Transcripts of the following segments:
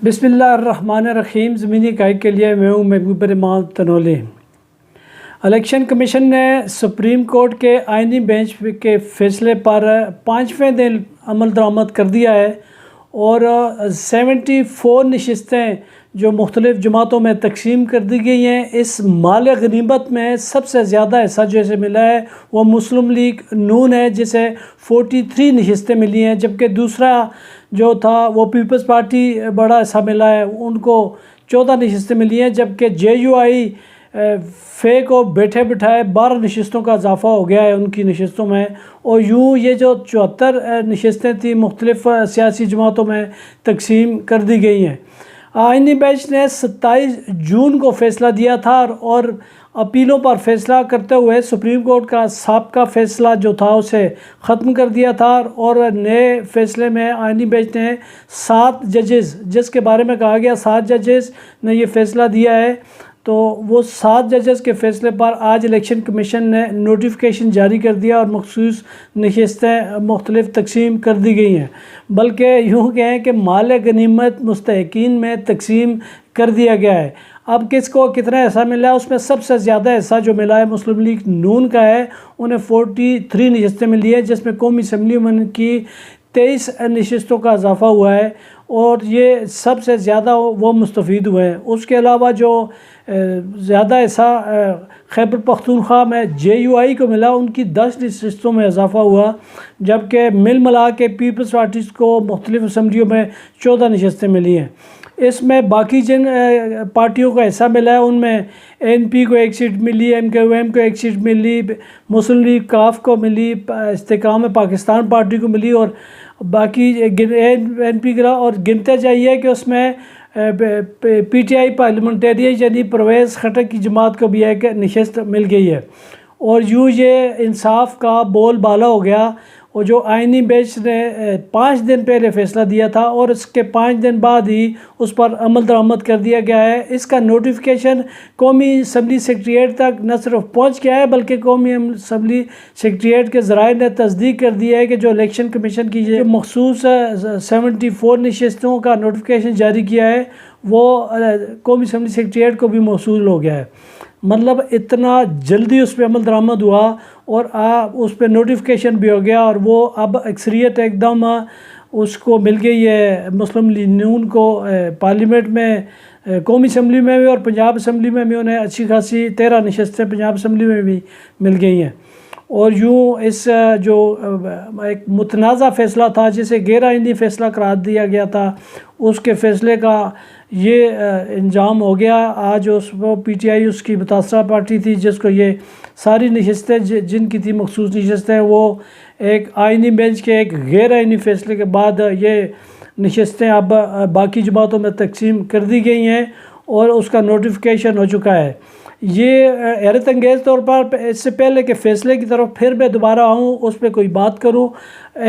بسم اللہ الرحمن الرحیم۔ زمینی قائد کے لیے میں ہوں محبوب رحمان تنولی۔ الیکشن کمیشن نے سپریم کورٹ کے آئینی بینچ کے فیصلے پر 5ویں دن عمل درآمد کر دیا ہے اور 74 نشستیں جو مختلف جماعتوں میں تقسیم کر دی گئی ہیں۔ اس مال غنیمت میں سب سے زیادہ حصہ جسے ملا ہے وہ مسلم لیگ نون ہے، جسے 43 نشستیں ملی ہیں، جبکہ دوسرا جو تھا وہ پیپلز پارٹی بڑا حصہ ملا ہے، ان کو 14 نشستیں ملی ہیں، جبکہ جے یو آئی فے کو بیٹھے بٹھائے 12 نشستوں کا اضافہ ہو گیا ہے ان کی نشستوں میں، اور یوں یہ جو 74 نشستیں تھیں مختلف سیاسی جماعتوں میں تقسیم کر دی گئی ہیں۔ آئینی بینچ نے 27 جون کو فیصلہ دیا تھا اور اپیلوں پر فیصلہ کرتے ہوئے سپریم کورٹ کا سابقہ فیصلہ جو تھا اسے ختم کر دیا تھا، اور نئے فیصلے میں آئینی بینچ نے 7 ججز، جس کے بارے میں کہا گیا 7 ججز نے یہ فیصلہ دیا ہے، تو وہ 7 ججز کے فیصلے پر آج الیکشن کمیشن نے نوٹیفیکیشن جاری کر دیا اور مخصوص نشستیں مختلف تقسیم کر دی گئی ہیں، بلکہ یوں کہیں کہ مال غنیمت مستحقین میں تقسیم کر دیا گیا ہے۔ اب کس کو کتنا حصہ ملا ہے، اس میں سب سے زیادہ حصہ جو ملا ہے مسلم لیگ نون کا ہے، انہیں 43 نشستیں ملی ہیں، جس میں قومی اسمبلی میں ان کی 23 نشستوں کا اضافہ ہوا ہے، اور یہ سب سے زیادہ وہ مستفید ہوئے ہیں۔ اس کے علاوہ جو زیادہ حصہ خیبر پختونخوا میں جے یو آئی کو ملا، ان کی 10 نشستوں میں اضافہ ہوا، جبکہ مل ملا کے پیپلز پارٹیز کو مختلف اسمبلیوں میں 14 نشستیں ملی ہیں۔ اس میں باقی جن پارٹیوں کا حصہ ملا ہے ان میں این پی کو 1 سیٹ ملی، ایم کیو ایم کو 1 سیٹ ملی، مسلم لیگ کاف کو ملی، استحکام پاکستان پارٹی کو ملی، اور باقی این پی کا، اور گنتے جائیے کہ اس میں پی ٹی آئی پارلیمنٹیرین یعنی پرویز خٹک کی جماعت کو بھی ایک نشست مل گئی ہے، اور یوں یہ انصاف کا بول بالا ہو گیا۔ اور جو آئینی بینچ نے 5 دن پہلے فیصلہ دیا تھا اور اس کے 5 دن بعد ہی اس پر عمل درآمد کر دیا گیا ہے، اس کا نوٹیفیکیشن قومی اسمبلی سیکریٹریٹ تک نہ صرف پہنچ گیا ہے بلکہ قومی اسمبلی سیکریٹریٹ کے ذرائع نے تصدیق کر دی ہے کہ جو الیکشن کمیشن کی یہ مخصوص 74 نشستوں کا نوٹیفیکیشن جاری کیا ہے وہ قومی اسمبلی سیکریٹریٹ کو بھی موصول ہو گیا ہے۔ مطلب اتنا جلدی اس پہ عمل درآمد ہوا اور اس پہ نوٹیفیکیشن بھی ہو گیا، اور وہ اب اکثریت ایک دم اس کو مل گئی ہے مسلم لیگ نون کو پارلیمنٹ میں، قومی اسمبلی میں بھی اور پنجاب اسمبلی میں بھی انہیں اچھی خاصی 13 نشستیں پنجاب اسمبلی میں بھی مل گئی ہیں۔ اور یوں اس جو ایک متنازع فیصلہ تھا جسے غیر آئینی فیصلہ قرار دیا گیا تھا، اس کے فیصلے کا یہ انجام ہو گیا۔ آج وہ پی ٹی آئی اس کی متاثرہ پارٹی تھی جس کو یہ ساری نشستیں جن کی تھی مخصوص نشستیں، وہ ایک آئینی بینچ کے ایک غیر آئینی فیصلے کے بعد یہ نشستیں اب باقی جماعتوں میں تقسیم کر دی گئی ہیں اور اس کا نوٹیفیکیشن ہو چکا ہے۔ یہ حیرت انگیز طور پر اس سے پہلے کہ فیصلے کی طرف پھر میں دوبارہ آؤں اس پہ کوئی بات کروں،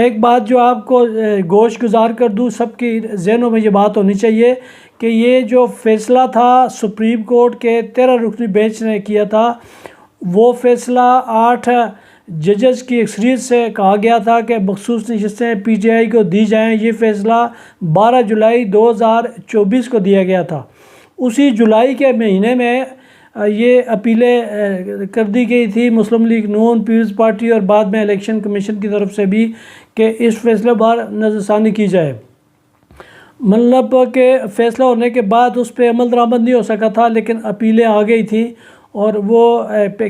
ایک بات جو آپ کو گوش گزار کر دوں، سب کی ذہنوں میں یہ بات ہونی چاہیے کہ یہ جو فیصلہ تھا سپریم کورٹ کے 13 رکنی بینچ نے کیا تھا، وہ فیصلہ 8 ججز کی اکثریت سے کہا گیا تھا کہ مخصوص نشستیں پی ٹی آئی کو دی جائیں۔ یہ فیصلہ 12 جولائی 2024 کو دیا گیا تھا۔ اسی جولائی کے مہینے میں یہ اپیلیں کر دی گئی تھی مسلم لیگ نون، پیپلز پارٹی اور بعد میں الیکشن کمیشن کی طرف سے بھی کہ اس فیصلے پر نظر ثانی کی جائے۔ مطلب کہ فیصلہ ہونے کے بعد اس پہ عمل درآمد نہیں ہو سکا تھا، لیکن اپیلیں آ گئی تھیں اور وہ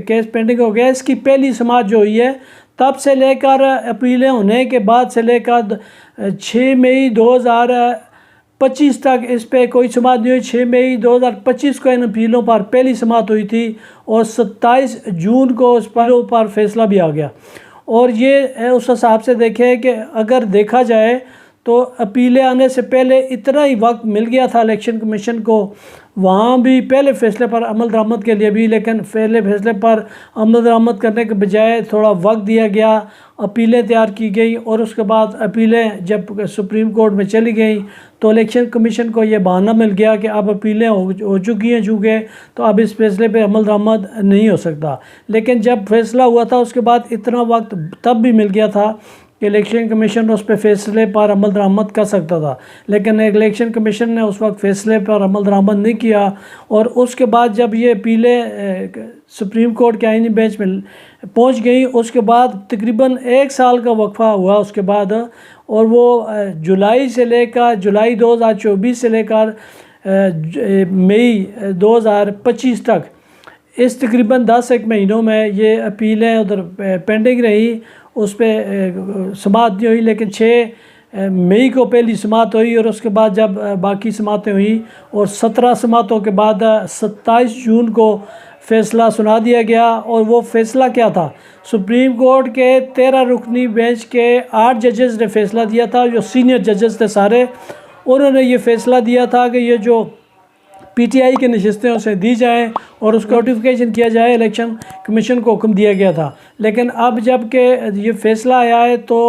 کیس پینڈنگ ہو گیا۔ اس کی پہلی سماعت جو ہوئی ہے تب سے لے کر اپیلیں ہونے کے بعد سے لے کر 6 مئی 2025 تک اس پہ کوئی سماعت نہیں ہوئی۔ 6 مئی 2025 کو ان اپیلوں پر پہلی سماعت ہوئی تھی اور 27 جون کو اس پر فیصلہ بھی آ گیا۔ اور یہ اس حساب سے دیکھیں کہ اگر دیکھا جائے تو اپیلیں آنے سے پہلے اتنا ہی وقت مل گیا تھا الیکشن کمیشن کو وہاں بھی پہلے فیصلے پر عمل درآمد کے لیے بھی، لیکن پہلے فیصلے پر عمل درآمد کرنے کے بجائے تھوڑا وقت دیا گیا، اپیلیں تیار کی گئی، اور اس کے بعد اپیلیں جب سپریم کورٹ میں چلی گئیں تو الیکشن کمیشن کو یہ بہانہ مل گیا کہ اب اپیلیں ہو چکی ہیں چونکہ، تو اب اس فیصلے پہ عمل درآمد نہیں ہو سکتا۔ لیکن جب فیصلہ ہوا تھا اس کے بعد اتنا وقت تب بھی مل گیا تھا کہ الیکشن کمیشن اس پہ فیصلے پر عمل درآمد کر سکتا تھا، لیکن الیکشن کمیشن نے اس وقت فیصلے پر عمل درآمد نہیں کیا، اور اس کے بعد جب یہ اپیلیں سپریم کورٹ کے آئینی بینچ میں پہنچ گئی، اس کے بعد تقریباً 1 سال کا وقفہ ہوا اس کے بعد، اور وہ جولائی 2024 سے لے کر مئی 2025 تک اس تقریباً 10 مہینوں میں یہ اپیلیں ادھر پینڈنگ رہی، اس پہ سماعت نہیں ہوئی، لیکن 6 مئی کو پہلی سماعت ہوئی، اور اس کے بعد جب باقی سماعتیں ہوئیں اور 17 سماعتوں کے بعد 27 جون کو فیصلہ سنا دیا گیا۔ اور وہ فیصلہ کیا تھا؟ سپریم کورٹ کے 13 رکنی بینچ کے 8 ججز نے فیصلہ دیا تھا، جو سینئر ججز تھے سارے، انہوں نے یہ فیصلہ دیا تھا کہ یہ جو پی ٹی آئی کی نشستیں اسے دی جائیں اور اس کو نوٹیفیکیشن کیا جائے، الیکشن کمیشن کو حکم دیا گیا تھا۔ لیکن اب جب کہ یہ فیصلہ آیا ہے تو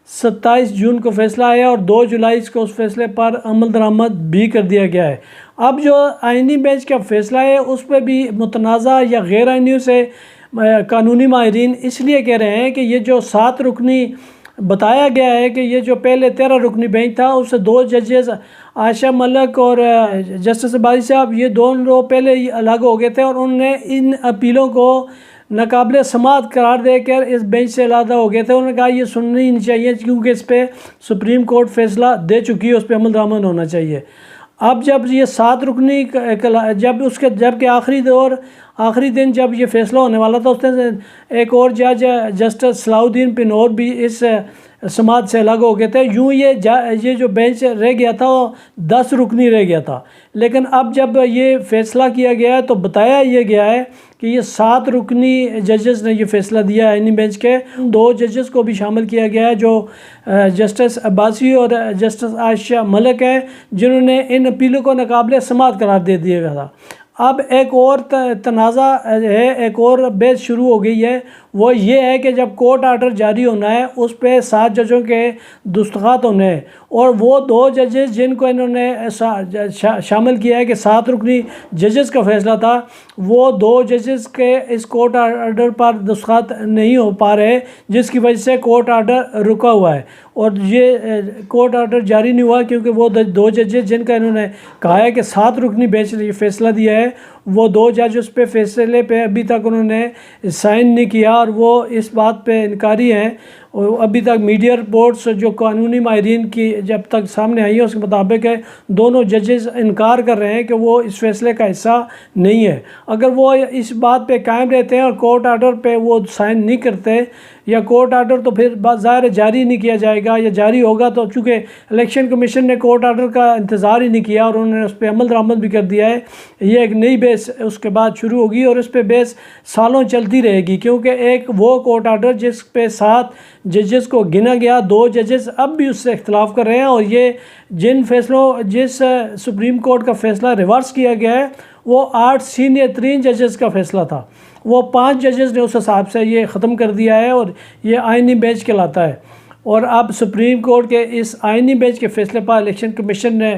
27 جون کو فیصلہ آیا، اور 2 جولائی کو اس فیصلے پر عمل درآمد بھی کر دیا گیا ہے۔ اب جو آئینی بینچ کا فیصلہ ہے اس پہ بھی متنازع یا غیر آئینیوں سے قانونی ماہرین اس لیے کہہ رہے ہیں کہ یہ جو 7 رکنی بتایا گیا ہے کہ یہ جو پہلے 13 رکنی بینچ تھا، اس سے 2 ججز عائشہ ملک اور جسٹس عباسی صاحب، یہ دونوں پہلے ہی الگ ہو گئے تھے، اور انہوں نے ان اپیلوں کو ناقابل سماعت قرار دے کر اس بینچ سے علیحدہ ہو گئے تھے۔ انہوں نے کہا یہ سننی نہیں چاہیے کیونکہ اس پہ سپریم کورٹ فیصلہ دے چکی ہے، اس پہ عمل درآمد ہونا چاہیے۔ اب جب یہ 7 رکنی جب کہ آخری دن جب یہ فیصلہ ہونے والا تھا، اس نے ایک اور جج جسٹس صلاح الدین پنور بھی اس سماعت سے الگ ہو گئے تھے۔ یوں یہ جو بینچ رہ گیا تھا وہ 10 رکنی رہ گیا تھا، لیکن اب جب یہ فیصلہ کیا گیا ہے تو بتایا یہ گیا ہے کہ یہ 7 رکنی ججز نے یہ فیصلہ دیا ہے آئینی بینچ کے۔ 2 ججز کو بھی شامل کیا گیا ہے جو جسٹس عباسی اور جسٹس عائشہ ملک ہیں، جنہوں نے ان اپیلوں کو ناقابل سماعت قرار دے دیا گیا تھا۔ اب ایک اور تنازع ہے، ایک اور بحث شروع ہو گئی ہے، وہ یہ ہے کہ جب کورٹ آرڈر جاری ہونا ہے اس پہ 7 ججوں کے دستخط ہونے ہیں، اور وہ 2 ججز جن کو انہوں نے شامل کیا ہے کہ 7 رکنی ججز کا فیصلہ تھا، وہ 2 ججز کے اس کورٹ آرڈر پر دستخط نہیں ہو پا رہے، جس کی وجہ سے کورٹ آرڈر رکا ہوا ہے، اور یہ کورٹ آرڈر جاری نہیں ہوا کیونکہ وہ 2 ججز جن کا انہوں نے کہا ہے کہ 7 رکنی بینچ نے یہ فیصلہ دیا ہے، وہ 2 جج اس پہ فیصلے پہ ابھی تک انہوں نے سائن نہیں کیا، اور وہ اس بات پہ انکاری ہیں۔ اور ابھی تک میڈیا رپورٹس جو قانونی ماہرین کی جب تک سامنے آئی ہے اس کے مطابق ہے دونوں ججز انکار کر رہے ہیں کہ وہ اس فیصلے کا حصہ نہیں ہے۔ اگر وہ اس بات پہ قائم رہتے ہیں اور کورٹ آرڈر پہ وہ سائن نہیں کرتے، یا کورٹ آرڈر تو پھر ظاہر جاری نہیں کیا جائے گا، یا جاری ہوگا تو چونکہ الیکشن کمیشن نے کورٹ آرڈر کا انتظار ہی نہیں کیا اور انہوں نے اس پہ عمل درآمد بھی کر دیا ہے، یہ ایک نئی بحث اس کے بعد شروع ہوگی، اور اس پہ بحث سالوں چلتی رہے گی، کیونکہ ایک وہ کورٹ آرڈر جس پہ 7 ججز کو گنا گیا، 2 ججز اب بھی اس سے اختلاف کر رہے ہیں، اور یہ جس سپریم کورٹ کا فیصلہ ریورس کیا گیا ہے وہ 8 سینئر ترین ججز کا فیصلہ تھا، وہ 5 ججز نے اس حساب سے یہ ختم کر دیا ہے، اور یہ آئینی بینچ کہلاتا ہے۔ اور اب سپریم کورٹ کے اس آئینی بینچ کے فیصلے پر الیکشن کمیشن نے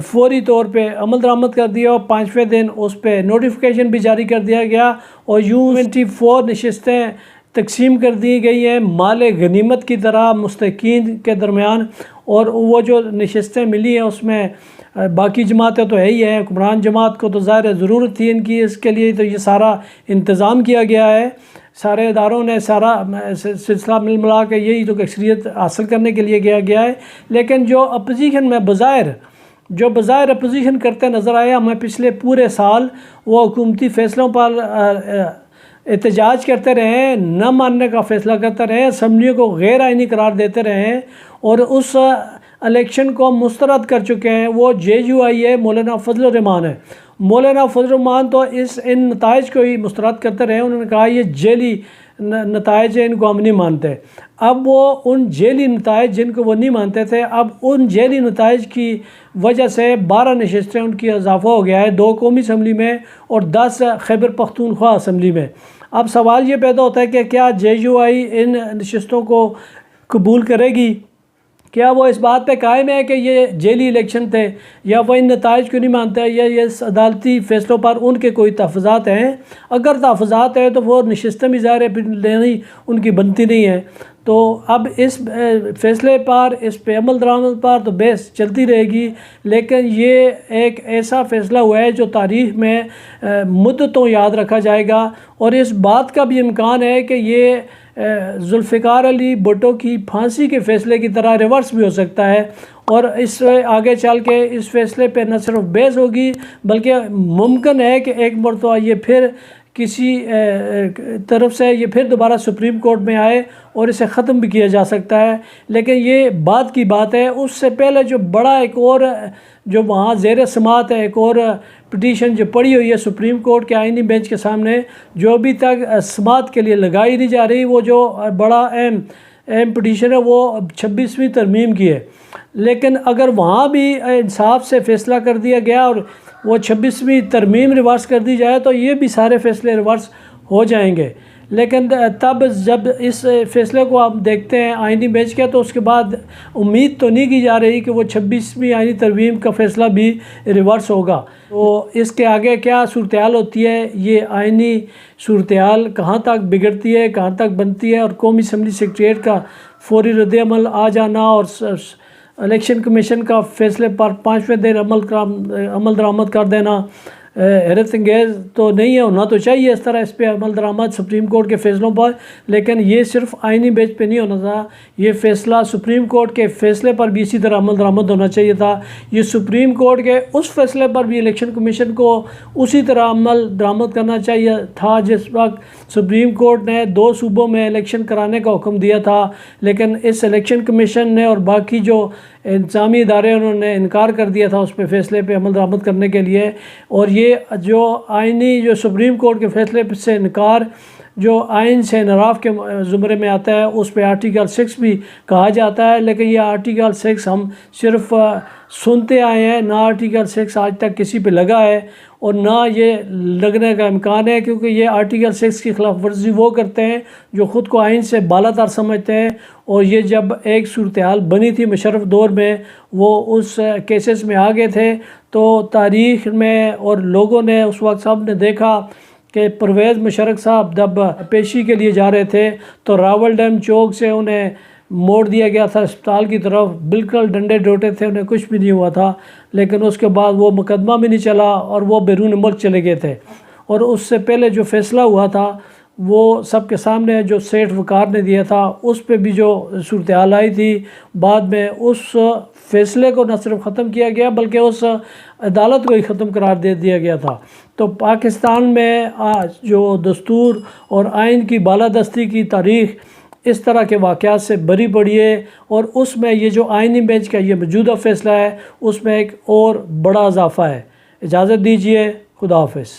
فوری طور پہ عمل درآمد کر دیا، اور 5ویں دن اس پہ نوٹیفیکیشن بھی جاری کر دیا گیا، اور یوں 24 نشستیں تقسیم کر دی گئی ہیں مال غنیمت کی طرح مستحقین کے درمیان، اور وہ جو نشستیں ملی ہیں اس میں باقی جماعتیں تو ہے ہی ہیں، حکمران جماعت کو تو ظاہر ضرورت تھی ان کی، اس کے لیے تو یہ سارا انتظام کیا گیا ہے، سارے اداروں نے سارا سلسلہ ملا کے یہی تو اکثریت حاصل کرنے کے لیے گیا ہے۔ لیکن جو اپوزیشن میں بظاہر اپوزیشن کرتے نظر آئے ہمیں پچھلے پورے سال، وہ حکومتی فیصلوں پر احتجاج کرتے رہے، نہ ماننے کا فیصلہ کرتے رہے، اسمبلیوں کو غیر آئینی قرار دیتے رہے، اور اس الیکشن کو مسترد کر چکے ہیں۔ وہ JUI ہے، مولانا فضل الرحمان ہے، مولانا فضل الرحمان تو ان نتائج کو ہی مسترد کرتے رہے، انہوں نے کہا یہ جیلی نتائج ہیں، ان کو ہم نہیں مانتے۔ اب وہ ان جیلی نتائج جن کو وہ نہیں مانتے تھے، اب ان جیلی نتائج کی وجہ سے 12 نشستیں ان کی اضافہ ہو گیا ہے، 2 قومی اسمبلی میں اور 10 خیبر پختونخوا اسمبلی میں۔ اب سوال یہ پیدا ہوتا ہے کہ کیا JUI ان نشستوں کو قبول کرے گی؟ کیا وہ اس بات پہ قائم ہے کہ یہ جیلی الیکشن تھے، یا وہ ان نتائج کو نہیں مانتے، یا یہ عدالتی فیصلوں پر ان کے کوئی تحفظات ہیں؟ اگر تحفظات ہیں تو وہ نشستیں بھی ظاہر ہے لینی ان کی بنتی نہیں ہیں۔ تو اب اس فیصلے پر، اس پہ عمل درآمد پر تو بحث چلتی رہے گی، لیکن یہ ایک ایسا فیصلہ ہوا ہے جو تاریخ میں مدتوں یاد رکھا جائے گا، اور اس بات کا بھی امکان ہے کہ یہ ذوالفقار علی بھٹو کی پھانسی کے فیصلے کی طرح ریورس بھی ہو سکتا ہے، اور اس سے آگے چل کے اس فیصلے پہ نہ صرف بحث ہوگی بلکہ ممکن ہے کہ ایک مرتبہ یہ پھر کسی طرف سے یہ پھر دوبارہ سپریم کورٹ میں آئے اور اسے ختم بھی کیا جا سکتا ہے۔ لیکن یہ بات کی بات ہے، اس سے پہلے جو بڑا ایک اور جو وہاں زیر سماعت ہے، ایک اور پٹیشن جو پڑی ہوئی ہے سپریم کورٹ کے آئینی بینچ کے سامنے، جو ابھی تک سماعت کے لیے لگائی نہیں جا رہی، وہ جو بڑا اہم پٹیشن ہے وہ 26ویں ترمیم کی ہے۔ لیکن اگر وہاں بھی انصاف سے فیصلہ کر دیا گیا اور وہ 26ویں ترمیم ریورس کر دی جائے تو یہ بھی سارے فیصلے ریورس ہو جائیں گے۔ لیکن تب جب اس فیصلے کو آپ دیکھتے ہیں آئینی بینچ کے، تو اس کے بعد امید تو نہیں کی جا رہی کہ وہ 26ویں آئینی ترمیم کا فیصلہ بھی ریورس ہوگا۔ تو اس کے آگے کیا صورتحال ہوتی ہے، یہ آئینی صورتحال کہاں تک بگڑتی ہے، کہاں تک بنتی ہے، اور قومی اسمبلی سیکریٹریٹ کا فوری رد عمل آ جانا اور الیکشن کمیشن کا فیصلے پر 5ویں دن عمل درآمد کر دینا حیرت انگیز تو نہیں ہے، ہونا تو چاہیے اس طرح اس پہ عمل درآمد سپریم کورٹ کے فیصلوں پر، لیکن یہ صرف آئینی بینچ پہ نہیں ہونا تھا، یہ فیصلہ سپریم کورٹ کے فیصلے پر بھی اسی طرح عمل درآمد ہونا چاہیے تھا۔ یہ سپریم کورٹ کے اس فیصلے پر بھی الیکشن کمیشن کو اسی طرح عمل درآمد کرنا چاہیے تھا جس وقت سپریم کورٹ نے 2 صوبوں میں الیکشن کرانے کا حکم دیا تھا، لیکن اس الیکشن کمیشن نے اور باقی جو انتظامی ادارے انہوں نے انکار کر دیا تھا اس پہ فیصلے پہ عمل درآمد کرنے کے لیے۔ اور یہ جو آئینی جو سپریم کورٹ کے فیصلے سے انکار جو آئین سے انحراف کے زمرے میں آتا ہے، اس پہ آرٹیکل 6 بھی کہا جاتا ہے، لیکن یہ آرٹیکل 6 ہم صرف سنتے آئے ہیں، نہ آرٹیکل 6 آج تک کسی پہ لگا ہے اور نہ یہ لگنے کا امکان ہے، کیونکہ یہ آرٹیکل 6 کی خلاف ورزی وہ کرتے ہیں جو خود کو آئین سے بالا تر سمجھتے ہیں، اور یہ جب ایک صورتحال بنی تھی مشرف دور میں، وہ اس کیسز میں آگے تھے، تو تاریخ میں اور لوگوں نے اس وقت سب نے دیکھا کہ پرویز مشرف صاحب جب پیشی کے لیے جا رہے تھے تو راول ڈیم چوک سے انہیں موڑ دیا گیا تھا اسپتال کی طرف، بالکل ڈنڈے ڈوٹے تھے، انہیں کچھ بھی نہیں ہوا تھا، لیکن اس کے بعد وہ مقدمہ بھی نہیں چلا اور وہ بیرون ملک چلے گئے تھے۔ اور اس سے پہلے جو فیصلہ ہوا تھا وہ سب کے سامنے جو سیٹھ وقار نے دیا تھا، اس پہ بھی جو صورتحال آئی تھی، بعد میں اس فیصلے کو نہ صرف ختم کیا گیا بلکہ اس عدالت کو ہی ختم قرار دے دیا گیا تھا۔ تو پاکستان میں آج جو دستور اور آئین کی بالادستی کی تاریخ اس طرح کے واقعات سے بری پڑی ہے، اور اس میں یہ جو آئینی بینچ کا یہ موجودہ فیصلہ ہے اس میں ایک اور بڑا اضافہ ہے۔ اجازت دیجیے، خدا حافظ۔